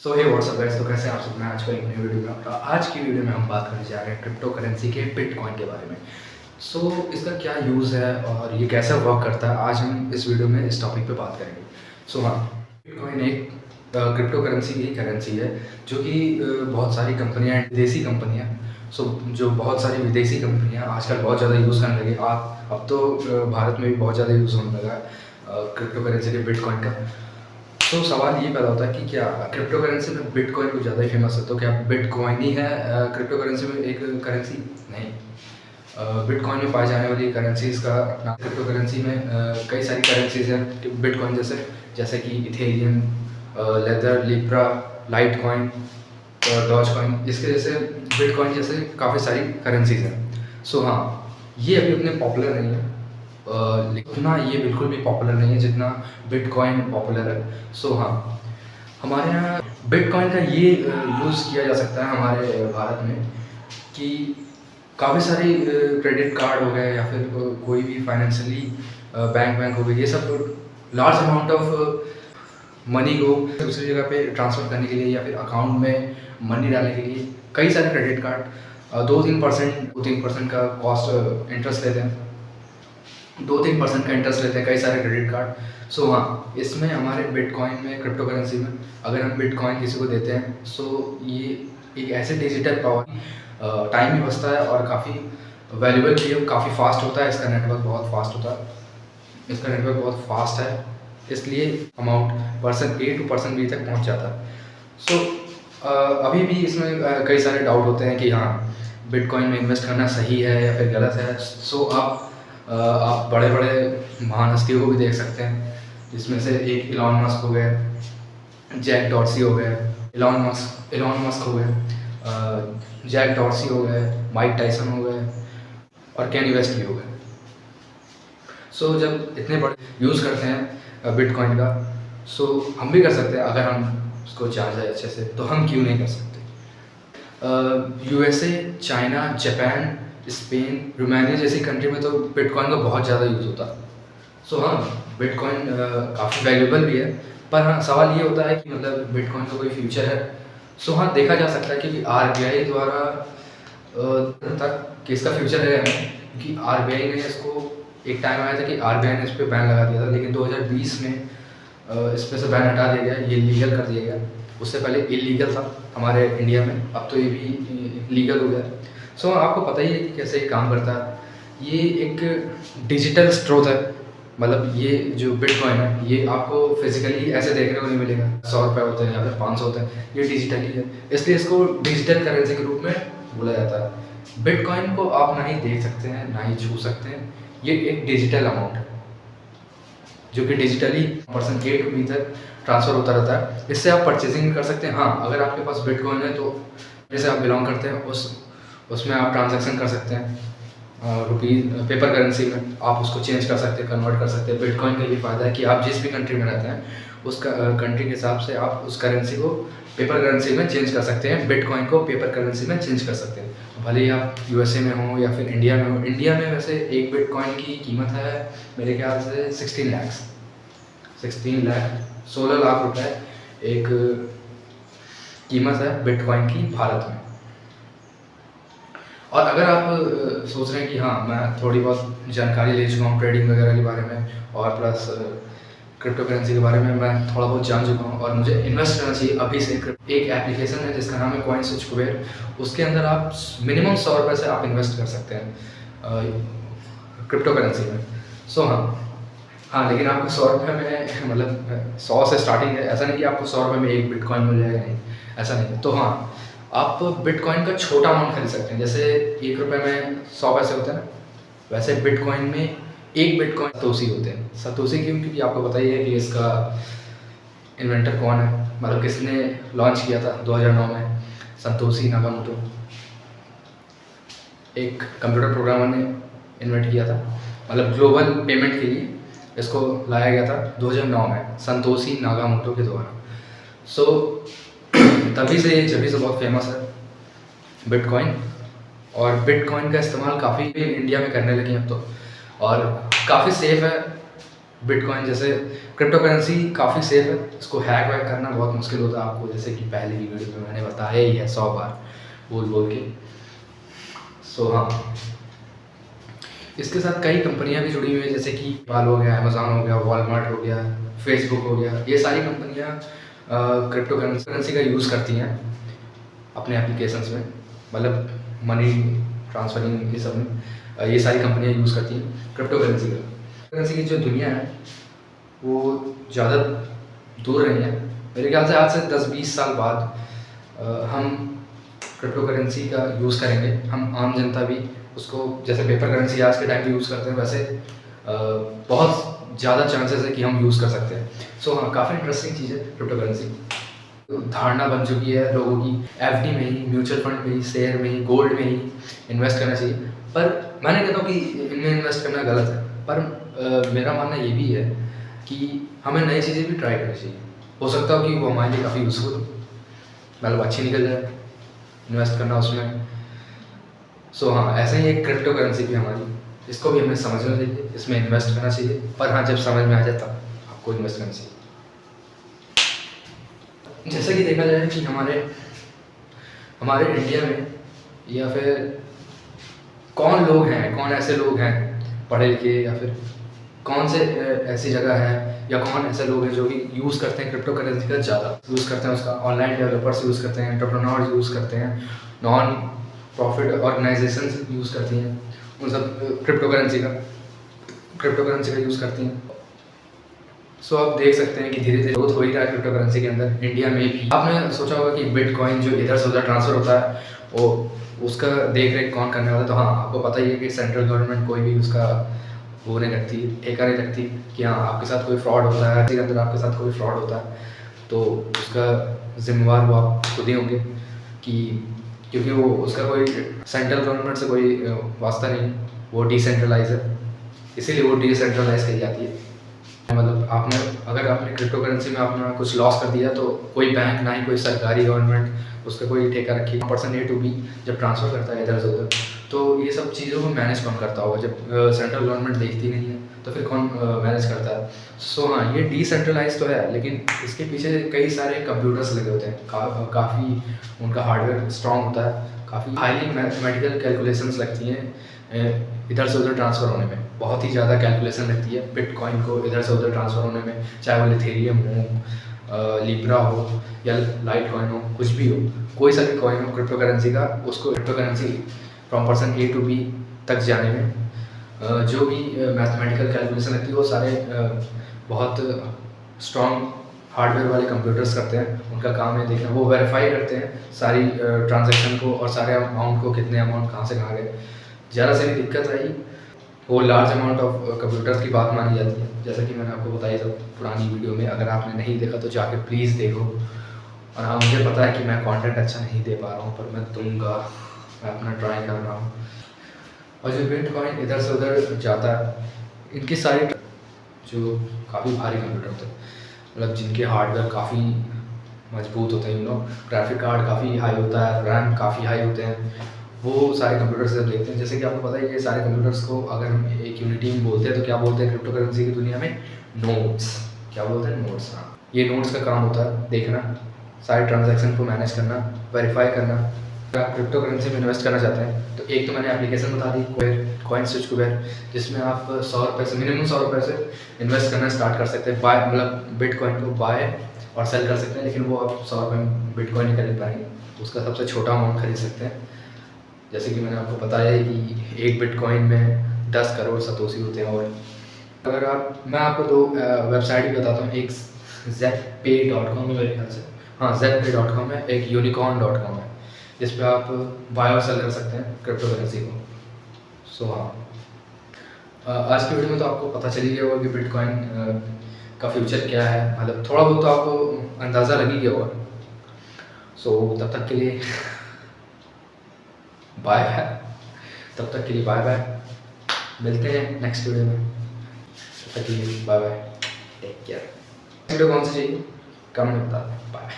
सो हे WhatsApp guys, तो कैसे हैं आप सब। मैं आज का एक नई वीडियो में आज की वीडियो में हम बात करने जा रहे हैं क्रिप्टो करेंसी के बिटकॉइन के बारे में। सो इसका क्या यूज़ है और ये कैसे वर्क करता है, आज हम इस वीडियो में इस टॉपिक पे बात करेंगे। सो हाँ, बिटकॉइन एक क्रिप्टो करेंसी की करेंसी है जो कि बहुत सारी कंपनियाँ, विदेशी कंपनियाँ, जो बहुत सारी विदेशी कंपनियाँ आजकल बहुत ज़्यादा यूज़ करने लगी। अब तो भारत में भी बहुत ज़्यादा यूज़ होने लगा है क्रिप्टो करेंसी के बिटकॉइन का। तो सवाल ये पैदा होता है कि क्या क्रिप्टो करेंसी में बिटकॉइन कुछ ज़्यादा ही फेमस है, तो क्या बिटकॉइन ही है क्रिप्टो करेंसी में एक करेंसी? नहीं, बिटकॉइन में पाई जाने वाली करेंसीज़ का नाम क्रिप्टो करेंसी में कई सारी करेंसीज हैं बिटकॉइन जैसे कि Ethereum, Tether, Libra, Litecoin, Dogecoin, इसके जैसे बिटकॉइन जैसे काफ़ी सारी करेंसीज हैं। सो हाँ, ये अभी उतने पॉपुलर नहीं है, उतना ये बिल्कुल भी पॉपुलर नहीं है जितना बिटकॉइन पॉपुलर है। सो हाँ, हमारे यहाँ बिटकॉइन का ये यूज़ किया जा सकता है हमारे भारत में कि काफ़ी सारी क्रेडिट कार्ड हो गए या फिर कोई भी फाइनेंशियली बैंक हो गए, ये सब लार्ज अमाउंट ऑफ मनी को दूसरी जगह पे ट्रांसफ़र करने के लिए या फिर अकाउंट में मनी डालने के लिए कई सारे क्रेडिट कार्ड 2-3% का कॉस्ट इंटरेस्ट लेते हैं, 2-3% का इंटरेस्ट लेते हैं कई सारे क्रेडिट कार्ड। सो हाँ, इसमें हमारे बिटकॉइन में, क्रिप्टो करेंसी में अगर हम बिटकॉइन किसी को देते हैं, सो ये एक ऐसे डिजिटल पावर, टाइम भी बचता है और काफ़ी वैल्यूबल भी है, काफ़ी फास्ट होता है, इसका नेटवर्क बहुत फास्ट है, इसलिए amount person A to person B तक पहुँच जाता है। सो अभी भी इसमें कई सारे डाउट होते हैं कि हाँ, बिटकॉइन में इन्वेस्ट करना सही है या फिर गलत है। सो आप बड़े बड़े महान हस्तियों को भी देख सकते हैं, जिसमें से एक इलॉन मस्क हो गए, जैक डॉर्सी हो गए, इलॉन मस्क हो गए, जैक डॉर्सी हो गए, माइक टाइसन हो गए और कैनी वेस्ट भी हो गए। सो जब इतने बड़े यूज़ करते हैं बिटकॉइन का, सो हम भी कर सकते हैं अगर हम उसको चाह जाए अच्छे से, तो हम क्यों नहीं कर सकते। USA, China, Japan, Spain, Romania जैसी कंट्री में तो बिटकॉइन का बहुत ज़्यादा यूज़ होता है। सो हाँ, बिटकॉइन काफ़ी वैल्यूबल भी है, पर हाँ, सवाल ये होता है कि मतलब बिटकॉइन का कोई फ्यूचर है। सो हाँ, देखा जा सकता है कि आरबीआई द्वारा तक कि इसका फ्यूचर है हमें, क्योंकि आरबीआई ने इसको, एक टाइम आया था कि आरबीआई ने इस पर बैन लगा दिया था, लेकिन 2020 में इस पर से बैन हटा दिया गया, ये लीगल कर दिया गया। उससे पहले इलीगल था हमारे इंडिया में, अब तो ये भी लीगल हो गया। सो आपको पता ही है कि कैसे ये काम करता है। ये एक डिजिटल स्रोत है, मतलब ये जो बिटकॉइन है ये आपको फिजिकली ऐसे देखने को नहीं मिलेगा, 100 रुपये होते हैं या फिर 500 होते हैं, ये डिजिटली है, इसलिए इसको डिजिटल करेंसी के रूप में बोला जाता है। बिटकॉइन को आप ना ही देख सकते हैं ना ही छू सकते हैं, ये एक डिजिटल अमाउंट है जो कि digitally person A to B तक ट्रांसफ़र होता रहता है। इससे आप परचेजिंग भी कर सकते हैं। हाँ, अगर आपके पास बिटकॉइन है तो जैसे आप बिलोंग करते हैं उसमें आप ट्रांजैक्शन कर सकते हैं रुपीज़ पेपर करेंसी में, आप उसको चेंज कर सकते हैं, कन्वर्ट कर सकते हैं। बिटकॉइन का ये फ़ायदा है कि आप जिस भी कंट्री में रहते हैं उस कंट्री के हिसाब से आप उस करेंसी को पेपर करेंसी में चेंज कर सकते हैं, बिटकॉइन को पेपर करेंसी में चेंज कर सकते हैं। भले ही आप यूएसए में हो या फिर इंडिया में हो। इंडिया में वैसे एक बिटकॉइन की कीमत है मेरे ख्याल से 16 लाख रुपए एक कीमत है बिटकॉइन की भारत में। और अगर आप सोच रहे हैं कि हाँ, मैं थोड़ी बहुत जानकारी ले चुका हूँ ट्रेडिंग वगैरह के बारे में और प्लस क्रिप्टो करेंसी के बारे में मैं थोड़ा बहुत जान चुका हूँ और मुझे इन्वेस्ट करना चाहिए अभी से, एक एप्लीकेशन है जिसका नाम है कॉइनस्विच कुबेर, उसके अंदर आप मिनिमम 100 रुपये से आप इन्वेस्ट कर सकते हैं क्रिप्टो करेंसी में। सो हाँ, लेकिन आपको 100 रुपये में मतलब 100 से स्टार्टिंग है, ऐसा नहीं कि आपको 100 रुपये में एक बिटकॉइन मिल जाएगा, नहीं, ऐसा नहीं है। तो हाँ, आप बिटकॉइन का छोटा अमाउंट खरीद सकते हैं, जैसे 1 रुपये में 100 पैसे होते हैं ना, वैसे बिटकॉइन में एक बिटकॉइन सतोशी होते हैं। सतोशी क्यों? क्योंकि आपको पता ही है कि इसका इन्वेंटर कौन है, मतलब किसने लॉन्च किया था 2009 में, संतोशी नाकामोटो, एक कंप्यूटर प्रोग्रामर ने इन्वेंट किया था, मतलब ग्लोबल पेमेंट के लिए इसको लाया गया था 2009 में संतोशी नाकामोटो के द्वारा। सो जभी से बहुत फेमस है बिटकॉइन, और बिटकॉइन का इस्तेमाल काफ़ी इंडिया में करने लगे हैं अब तो, और काफ़ी सेफ है। बिटकॉइन जैसे क्रिप्टो करेंसी काफ़ी सेफ है, इसको हैक वैक करना बहुत मुश्किल होता है आपको, जैसे कि पहले की वीडियो में मैंने बताया ही है 100 बार बोल बोल के। सो हाँ, इसके साथ कई कंपनियां भी जुड़ी हुई हैं, जैसे कि पेपाल हो गया, अमेजोन हो गया, वॉलमार्ट हो गया, फेसबुक हो गया। ये सारी कंपनियां क्रिप्टो करेंसी का यूज़ करती हैं अपने एप्लीकेशंस में, मतलब मनी ट्रांसफरिंग ये सब में ये सारी कंपनियां यूज़ करती हैं क्रिप्टो करेंसी का। करेंसी की जो दुनिया है वो ज़्यादा दूर नहीं है, मेरे ख्याल से आज से 10-20 साल बाद हम क्रिप्टो करेंसी का यूज़ करेंगे, हम आम जनता भी उसको, जैसे पेपर करेंसी आज के टाइम पे यूज़ करते हैं, वैसे बहुत ज़्यादा चांसेस है कि हम यूज़ कर सकते हैं। सो हाँ, काफ़ी इंटरेस्टिंग चीज़ है क्रिप्टो करेंसी। धारणा बन चुकी है लोगों की, एफडी में ही, म्यूचुअल फंड में ही, शेयर में ही, गोल्ड में ही इन्वेस्ट करना चाहिए। पर मैं नहीं कहता हूँ कि इनमें इन्वेस्ट करना गलत है, पर मेरा मानना ये भी है कि हमें नई चीज़ें भी ट्राई करनी चाहिए। हो सकता हो कि वो हमारे लिए काफ़ी यूज़फुल, मतलब अच्छी निकल जाए इन्वेस्ट करना उसमें। सो हाँ, ऐसे ही एक क्रिप्टो करेंसी भी हमारी, इसको भी हमें समझना चाहिए, इसमें इन्वेस्ट करना चाहिए। पर हाँ, जब समझ में आ जाए तब आपको इन्वेस्ट करना चाहिए। जैसे कि देखा जाए कि हमारे इंडिया में या फिर कौन ऐसे लोग हैं पढ़े लिखे, या फिर कौन से ऐसी जगह है, या कौन ऐसे लोग हैं जो कि यूज़ करते हैं क्रिप्टो करेंसी का ज़्यादा यूज़ करते हैं उसका। ऑनलाइन डेवलपर्स यूज़ करते हैं, एंटरप्रेन्योर्स यूज़ करते हैं, नॉन प्रॉफिट ऑर्गेनाइजेशंस यूज़ करती हैं, उन सब क्रिप्टो करेंसी का यूज़ करती हैं। सो आप देख सकते हैं कि धीरे धीरे ग्रोथ हो ही रहा है क्रिप्टो करेंसी के अंदर, इंडिया में भी। आपने सोचा होगा कि बिटकॉइन जो इधर से उधर ट्रांसफ़र होता है वो उसका देख रेख कौन करने वाला है। तो हाँ, आपको पता ही है कि सेंट्रल गवर्नमेंट कोई भी उसका वो नहीं रखती, ठेका नहीं रखती कि हाँ आपके साथ कोई फ्रॉड होता है, इसके अंदर आपके साथ कोई फ्रॉड होता है तो उसका जिम्मेवार वो आप खुद ही होंगे, कि क्योंकि वो उसका कोई सेंट्रल गवर्नमेंट से कोई वास्ता नहीं, वो डिसेंट्रलाइज है, इसीलिए वो डिसेंट्रलाइज कही जाती है। मतलब अगर आपने क्रिप्टो करेंसी में अपना कुछ लॉस कर दिया तो कोई बैंक ना ही कोई सरकारी गवर्नमेंट उसका कोई ठेका रखी पर्सन A to B जब ट्रांसफ़र करता है इधर से उधर, तो ये सब चीज़ों को मैनेज कौन करता होगा जब सेंट्रल गवर्नमेंट देखती नहीं है, तो फिर कौन मैनेज करता है। सो हाँ, ये डिसेंट्रलाइज तो है, लेकिन इसके पीछे कई सारे कंप्यूटर्स लगे होते हैं, काफ़ी उनका हार्डवेयर स्ट्रॉन्ग होता है, काफ़ी हाईली मैथमेटिकल कैलकुलेशंस लगती हैं इधर से उधर ट्रांसफ़र होने में, बहुत ही ज़्यादा कैलकुलेशन लगती है बिटकॉइन को इधर से उधर ट्रांसफ़र होने में, चाहे वो इथेरियम हो, लिब्रा हो या लाइट कॉइन हो, कुछ भी हो, कोई सा भी कॉइन हो क्रिप्टो करेंसी का, उसको crypto currency from person A to B तक जाने में जो भी मैथमेटिकल कैलकुलेशन लगती है वो सारे बहुत स्ट्रॉन्ग हार्डवेयर वाले कंप्यूटर्स करते हैं। उनका काम है देखना, वो वेरीफाई करते हैं सारी ट्रांजैक्शन को और सारे अमाउंट को, कितने अमाउंट कहाँ से कहाँ गए। ज़रा से भी दिक्कत आई वो लार्ज अमाउंट ऑफ कंप्यूटर्स की बात मानी जाती है, जैसा कि मैंने आपको बताया था पुरानी वीडियो में। अगर आपने नहीं देखा तो जाके प्लीज़ देखो। और हाँ, मुझे पता है कि मैं कंटेंट अच्छा नहीं दे पा रहा हूँ, पर मैं दूंगा, मैं अपना ट्राई कर रहा हूँ। और जो बिटकॉइन इधर से उधर जाता है, इनकी सारी जो काफ़ी भारी कंप्यूटर होते हैं, मतलब जिनके हार्डवेयर काफ़ी मजबूत होते हैं, ग्राफिक कार्ड काफ़ी हाई होता है, रैम काफ़ी हाई होते हैं, वो सारे कंप्यूटर्स जब देखते हैं, जैसे कि आपको पता है ये सारे कंप्यूटर्स को अगर हम एक यूनिटी में बोलते हैं तो क्या बोलते हैं क्रिप्टो करेंसी की दुनिया में? नोड्स। क्या बोलते हैं? नोड्स। हाँ, ये नोड्स का काम होता है देखना, सारे ट्रांजैक्शन को मैनेज करना, वेरीफाई करना। अगर आप क्रिप्टो करेंसी में इन्वेस्ट करना चाहते हैं तो एक तो मैंने एप्लीकेशन बता दी CoinSwitchCoin, जिसमें आप 100 रुपये से, मिनिमम 100 रुपये से इन्वेस्ट करना स्टार्ट कर सकते हैं। बाय मतलब बिटकॉइन को बाय और सेल कर सकते हैं, लेकिन वो आप 100 रुपये में बिटकॉइन नहीं खरीद पाएंगे, उसका सबसे छोटा अमाउंट खरीद सकते हैं। जैसे कि मैंने आपको बताया है कि एक बिटकॉइन में 10 करोड़ सतोशी होते हैं। और अगर मैं आपको दो वेबसाइट भी बताता हूँ, एक ZPay.com है मेरे ख्याल से, हाँ ZPay.com है, एक unicorn.com है, जिस पे आप बाय और सेल कर सकते हैं क्रिप्टो करेंसी को। सो हाँ, आज की वीडियो में तो आपको पता चल ही गया होगा कि बिटकॉइन का फ्यूचर क्या है, मतलब थोड़ा बहुत तो आपको अंदाज़ा लग ही गया होगा। सो तब तक के लिए बाय बाय, मिलते हैं नेक्स्ट वीडियो में। तब तक के लिए bye bye, take care. Video कौन सी चाहिए कमेंट में बता दें। बाय।